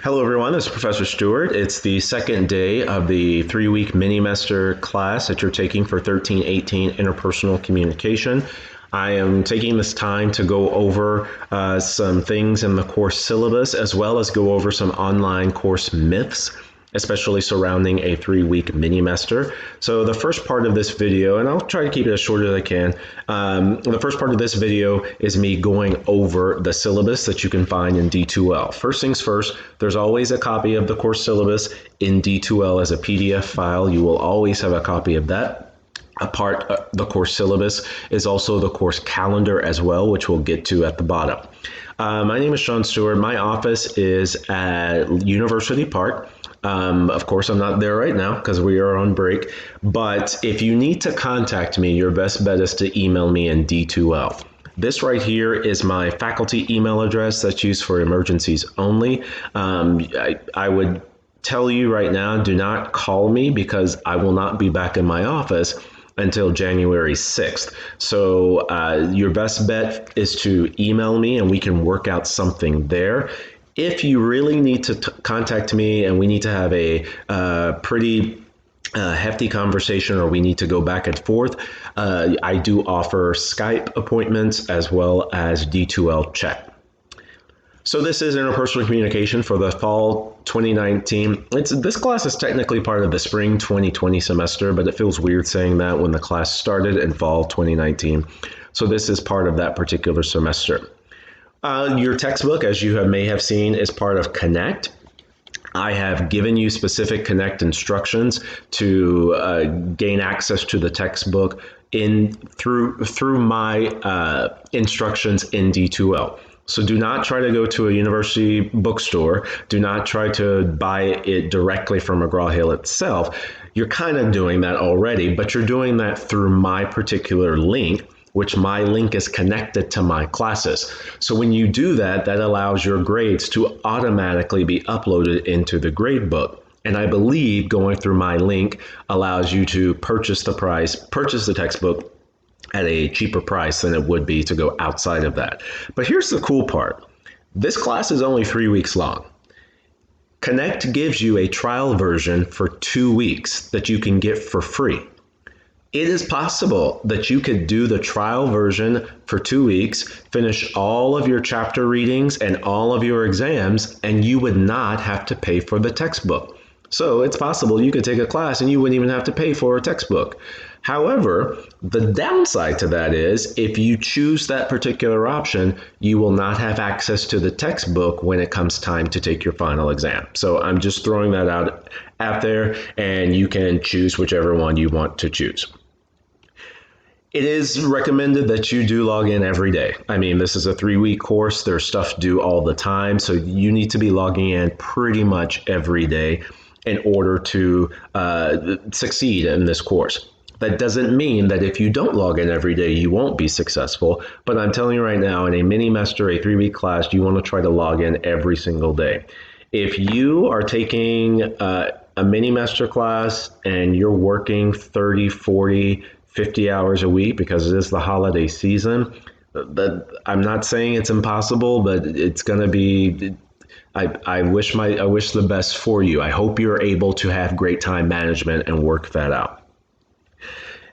Hello everyone, this is Professor Stewart. It's the second day of the 3-week mini-mester class that you're taking for 1318 Interpersonal Communication. I am taking this time to go over some things in the course syllabus, as well as go over some online course myths, especially surrounding a 3-week mini-mester. So the first part of this video, and I'll try to keep it as short as I can, the first part of this video is me going over the syllabus that you can find in D2L. First things first, there's always a copy of the course syllabus in D2L as a PDF file. You will always have a copy of that. A part of the course syllabus is also the course calendar as well, which we'll get to at the bottom. My name is Sean Stewart. My office is at University Park. Of course, I'm not there right now because we are on break, but if you need to contact me, your best bet is to email me in D2L. This right here is my faculty email address that's used for emergencies only. I would tell you right now, do not call me because I will not be back in my office until January 6th. So your best bet is to email me and we can work out something there. If you really need to contact me and we need to have a pretty hefty conversation, or we need to go back and forth, I do offer Skype appointments as well as D2L chat. So this is interpersonal communication for the fall 2019. This class is technically part of the spring 2020 semester, but it feels weird saying that when the class started in fall 2019. So this is part of that particular semester. Your textbook, as you may have seen, is part of Connect. I have given you specific Connect instructions to gain access to the textbook through my instructions in D2L. So do not try to go to a university bookstore. Do not try to buy it directly from McGraw-Hill itself. You're kind of doing that already, but you're doing that through my particular link, which my link is connected to my classes. So when you do that, that allows your grades to automatically be uploaded into the gradebook. And I believe going through my link allows you to purchase the textbook at a cheaper price than it would be to go outside of that. But here's the cool part. This class is only 3 weeks long. Connect gives you a trial version for 2 weeks that you can get for free. It is possible that you could do the trial version for 2 weeks, finish all of your chapter readings and all of your exams, and you would not have to pay for the textbook. So it's possible you could take a class and you wouldn't even have to pay for a textbook. However, the downside to that is if you choose that particular option, you will not have access to the textbook when it comes time to take your final exam. So I'm just throwing that out there, and you can choose whichever one you want to choose. It is recommended that you do log in every day. I mean, this is a 3-week course. There's stuff due all the time. So you need to be logging in pretty much every day in order to succeed in this course. That doesn't mean that if you don't log in every day, you won't be successful. But I'm telling you right now, in a mini-mester, a 3-week class, you want to try to log in every single day. If you are taking a mini-mester class and you're working 30, 40, 50 hours a week because it is the holiday season, I'm not saying it's impossible, but it's going to be, I wish the best for you. I hope you're able to have great time management and work that out.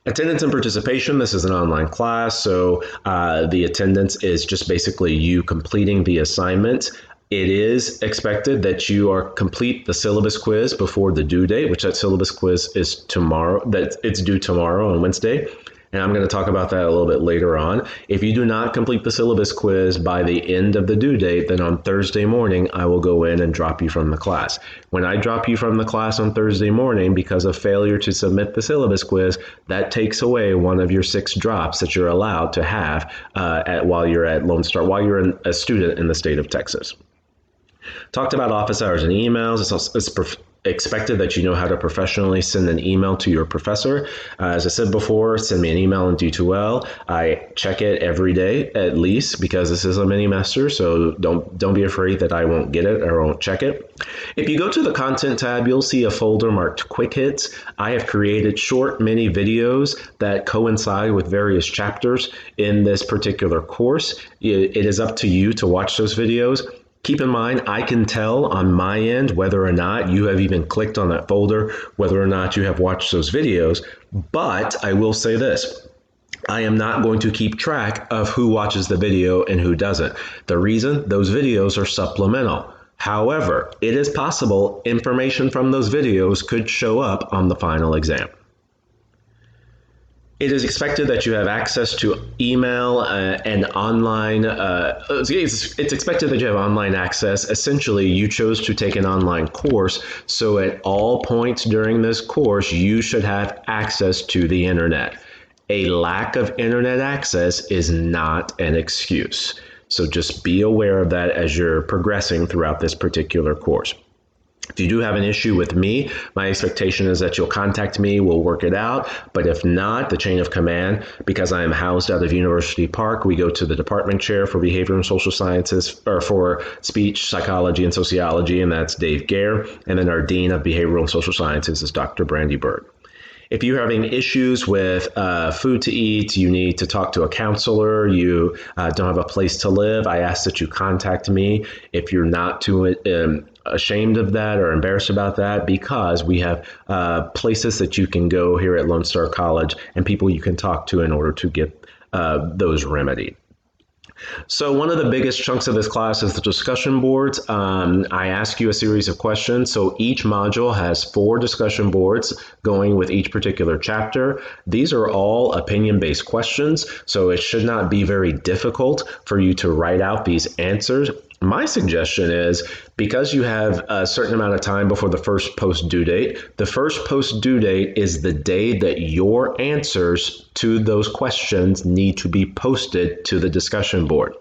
Attendance and participation, this is an online class, so the attendance is just basically you completing the assignment. It is expected that you complete the syllabus quiz before the due date, which that syllabus quiz is tomorrow, that it's due tomorrow on Wednesday. And I'm going to talk about that a little bit later on. If you do not complete the syllabus quiz by the end of the due date, then on Thursday morning, I will go in and drop you from the class. When I drop you from the class on Thursday morning because of failure to submit the syllabus quiz, that takes away one of your 6 drops that you're allowed to have while you're at Lone Star, while you're a student in the state of Texas. Talked about office hours and emails. It's expected that you know how to professionally send an email to your professor. As I said before, send me an email in D2L. I check it every day at least because this is a mini-mester, so don't be afraid that I won't get it or won't check it. If you go to the content tab, you'll see a folder marked Quick Hits. I have created short mini videos that coincide with various chapters in this particular course. It is up to you to watch those videos. Keep in mind, I can tell on my end whether or not you have even clicked on that folder, whether or not you have watched those videos, but I will say this. I am not going to keep track of who watches the video and who doesn't. The reason, those videos are supplemental. However, it is possible information from those videos could show up on the final exam. It is expected that you have access to email and online. It's expected that you have online access. Essentially, you chose to take an online course, so at all points during this course, you should have access to the internet. A lack of internet access is not an excuse. So just be aware of that as you're progressing throughout this particular course. If you do have an issue with me, my expectation is that you'll contact me, we'll work it out. But if not, the chain of command, because I am housed out of University Park, we go to the department chair for behavior and social sciences, or for speech, psychology, and sociology, and that's Dave Gare. And then our dean of behavioral and social sciences is Dr. Brandy Bird. If you're having issues with food to eat, you need to talk to a counselor, you don't have a place to live, I ask that you contact me. If you're not too ashamed of that or embarrassed about that, because we have places that you can go here at Lone Star College and people you can talk to in order to get those remedied. So one of the biggest chunks of this class is the discussion boards. I ask you a series of questions. So each module has 4 discussion boards going with each particular chapter. These are all opinion-based questions, so it should not be very difficult for you to write out these answers. My suggestion is, because you have a certain amount of time before the first post due date, the first post due date is the day that your answers to those questions need to be posted to the discussion board.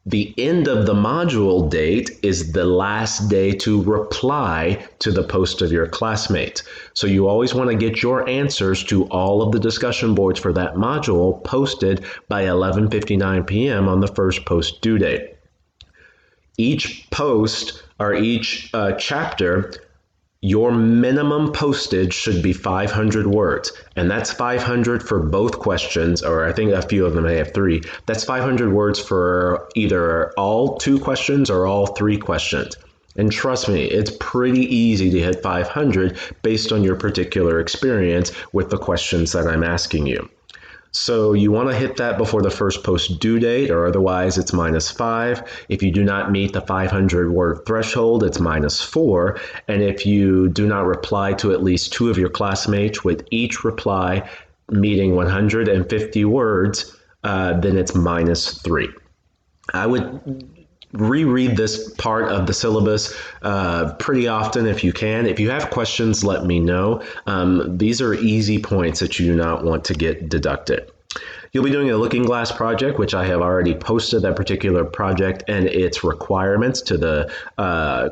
The end of the module date is the last day to reply to the post of your classmates. So you always want to get your answers to all of the discussion boards for that module posted by 11:59 p.m. on the first post due date. Each post or each chapter, your minimum postage should be 500 words. And that's 500 for both questions, or I think a few of them may have 3. That's 500 words for either all 2 questions or all 3 questions. And trust me, it's pretty easy to hit 500 based on your particular experience with the questions that I'm asking you. So you want to hit that before the first post due date, or otherwise it's -5. If you do not meet the 500 word threshold, it's -4. And if you do not reply to at least 2 of your classmates with each reply meeting 150 words, then it's -3. I would reread this part of the syllabus pretty often if you can. If you have questions, let me know. These are easy points that you do not want to get deducted. You'll be doing a looking glass project, which I have already posted that particular project and its requirements to the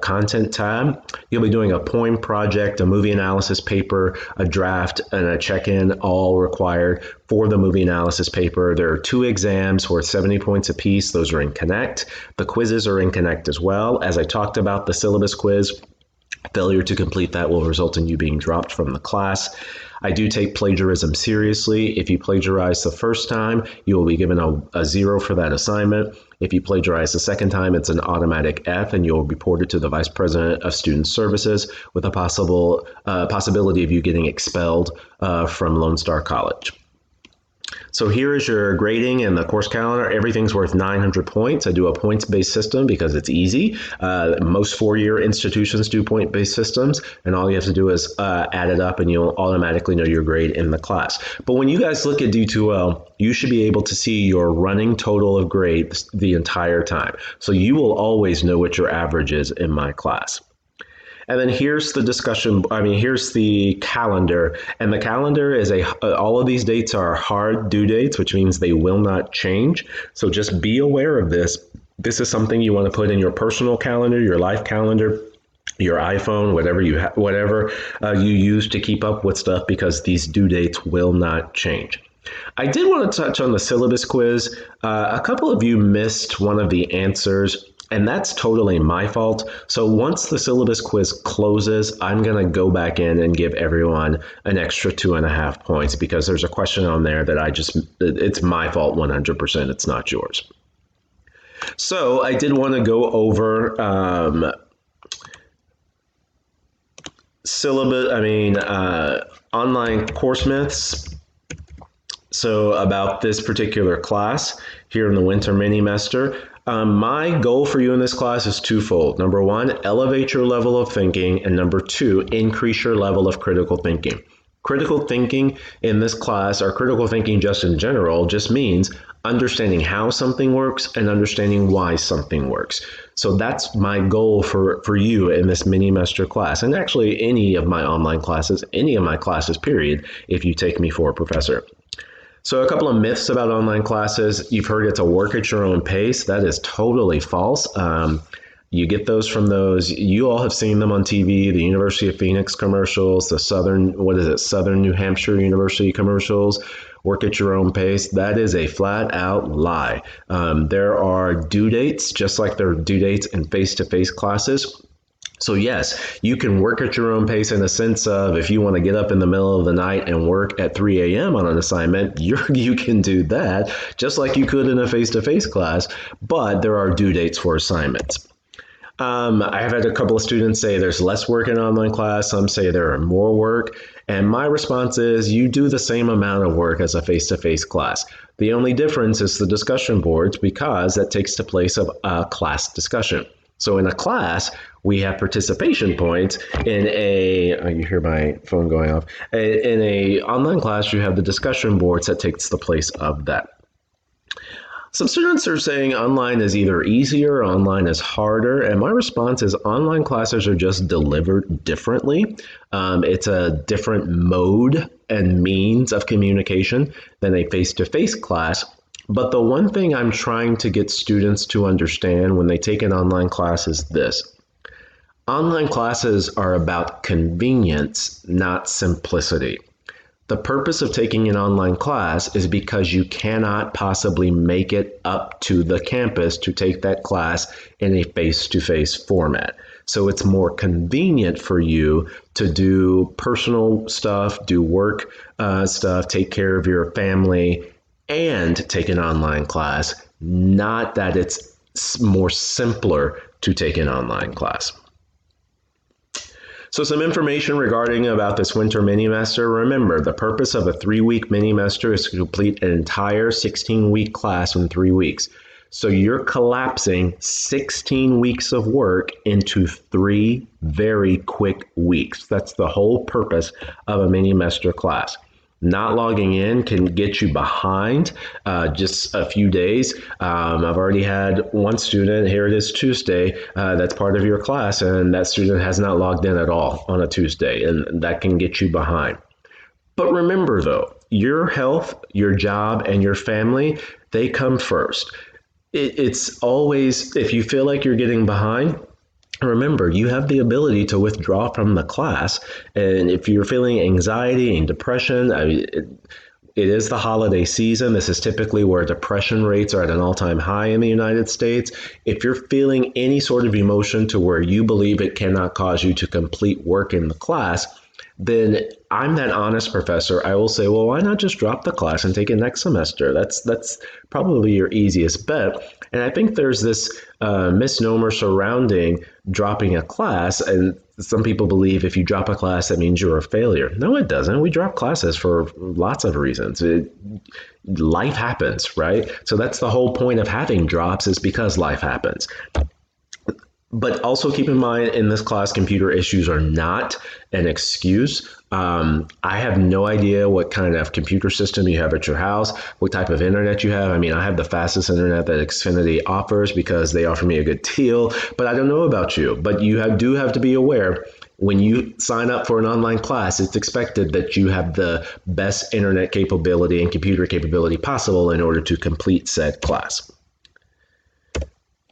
content tab. You'll be doing a poem project, a movie analysis paper, a draft, and a check-in, all required for the movie analysis paper. There are 2 exams worth 70 points apiece. Those are in Connect. The quizzes are in Connect as well. As I talked about, the syllabus quiz, failure to complete that will result in you being dropped from the class. I do take plagiarism seriously. If you plagiarize the first time, you will be given a 0 for that assignment. If you plagiarize the second time, it's an automatic F, and you'll report it to the Vice President of Student Services with a possibility of you getting expelled from Lone Star College. So here is your grading and the course calendar. Everything's worth 900 points. I do a points-based system because it's easy. Most 4-year institutions do point-based systems, and all you have to do is add it up and you'll automatically know your grade in the class. But when you guys look at D2L, you should be able to see your running total of grades the entire time. So you will always know what your average is in my class. And then here's the discussion, here's the calendar. And the calendar is all of these dates are hard due dates, which means they will not change. So just be aware of this. This is something you want to put in your personal calendar, your life calendar, your iPhone, whatever you use to keep up with stuff, because these due dates will not change. I did want to touch on the syllabus quiz. A couple of you missed one of the answers, and that's totally my fault. So once the syllabus quiz closes, I'm going to go back in and give everyone an extra 2.5 points, because there's a question on there that it's my fault 100%. It's not yours. So I did want to go over syllabus, online course myths. So about this particular class here in the winter mini-mester, my goal for you in this class is twofold. Number one, elevate your level of thinking, and number two, increase your level of critical thinking. Critical thinking in this class, or critical thinking just in general, just means understanding how something works and understanding why something works. So that's my goal for you in this mini-mester class, and actually any of my online classes, any of my classes, period, if you take me for a professor. So a couple of myths about online classes. You've heard it's a work at your own pace. That is totally false. You get those from those, you all have seen them on TV, the University of Phoenix commercials, the Southern New Hampshire University commercials, work at your own pace. That is a flat out lie. There are due dates, just like there are due dates in face-to-face classes. So yes, you can work at your own pace in a sense of if you want to get up in the middle of the night and work at 3 a.m. on an assignment, you can do that just like you could in a face-to-face class, but there are due dates for assignments. I've had a couple of students say there's less work in online class. Some say there are more work. And my response is you do the same amount of work as a face-to-face class. The only difference is the discussion boards because that takes the place of a class discussion. So in a class, we have participation points. In you hear my phone going off. In a online class, you have the discussion boards that takes the place of that. Some students are saying online is either easier or online is harder, and my response is online classes are just delivered differently. It's a different mode and means of communication than a face-to-face class. But the one thing I'm trying to get students to understand when they take an online class is this. Online classes are about convenience, not simplicity. The purpose of taking an online class is because you cannot possibly make it up to the campus to take that class in a face-to-face format. So it's more convenient for you to do personal stuff, do work stuff, take care of your family, and take an online class, not that it's more simpler to take an online class. So some information regarding about this winter mini-mester. Remember, the purpose of a 3-week mini-mester is to complete an entire 16-week class in 3 weeks. So you're collapsing 16 weeks of work into 3 very quick weeks. That's the whole purpose of a mini-mester class. Not logging in can get you behind just a few days. I've already had one student, here it is Tuesday, that's part of your class, and that student has not logged in at all on a Tuesday, and that can get you behind. But remember though, your health, your job, and your family, they come first. It's always, if you feel like you're getting behind, remember, you have the ability to withdraw from the class. And if you're feeling anxiety and depression, it is the holiday season. This is typically where depression rates are at an all-time high in the United States. If you're feeling any sort of emotion to where you believe it cannot cause you to complete work in the class, then I'm that honest professor. I will say, well, why not just drop the class and take it next semester? That's probably your easiest bet. And I think there's this misnomer surrounding dropping a class, and some people believe if you drop a class, that means you're a failure. No, it doesn't. We drop classes for lots of reasons. Life happens, right? So that's the whole point of having drops, is because life happens. But also keep in mind, in this class, computer issues are not an excuse. I have no idea what kind of computer system you have at your house, what type of internet you have. I mean, I have the fastest internet that Xfinity offers because they offer me a good deal, but I don't know about you. But you do have to be aware, when you sign up for an online class, it's expected that you have the best internet capability and computer capability possible in order to complete said class.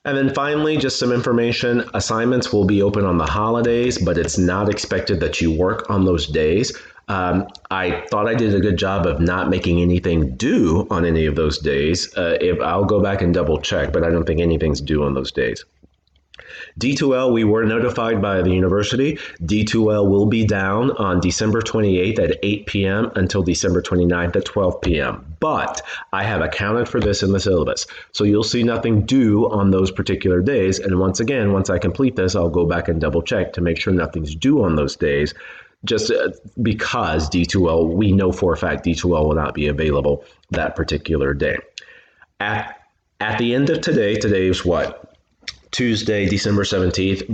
And then finally, just some information. Assignments will be open on the holidays, but it's not expected that you work on those days. I thought I did a good job of not making anything due on any of those days. I'll go back and double check, but I don't think anything's due on those days. D2L, we were notified by the university. D2L will be down on December 28th at 8 p.m. until December 29th at 12 p.m. But I have accounted for this in the syllabus. So you'll see nothing due on those particular days. And once again, once I complete this, I'll go back and double check to make sure nothing's due on those days. Just because D2L, we know for a fact D2L will not be available that particular day. At the end of today is what? Tuesday, December 17th,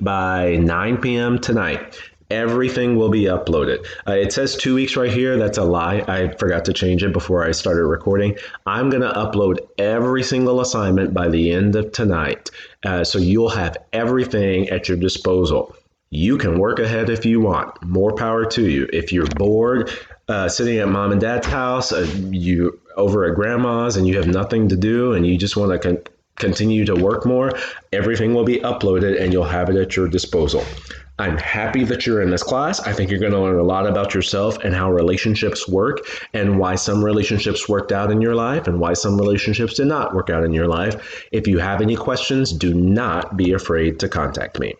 by 9 p.m. tonight, everything will be uploaded. It says 2 weeks right here. That's a lie. I forgot to change it before I started recording. I'm going to upload every single assignment by the end of tonight. So you'll have everything at your disposal. You can work ahead if you want. More power to you. If you're bored, sitting at mom and dad's house, you over at grandma's, and you have nothing to do, and you just want to continue to work more, everything will be uploaded and you'll have it at your disposal. I'm happy that you're in this class. I think you're going to learn a lot about yourself and how relationships work and why some relationships worked out in your life and why some relationships did not work out in your life. If you have any questions, do not be afraid to contact me.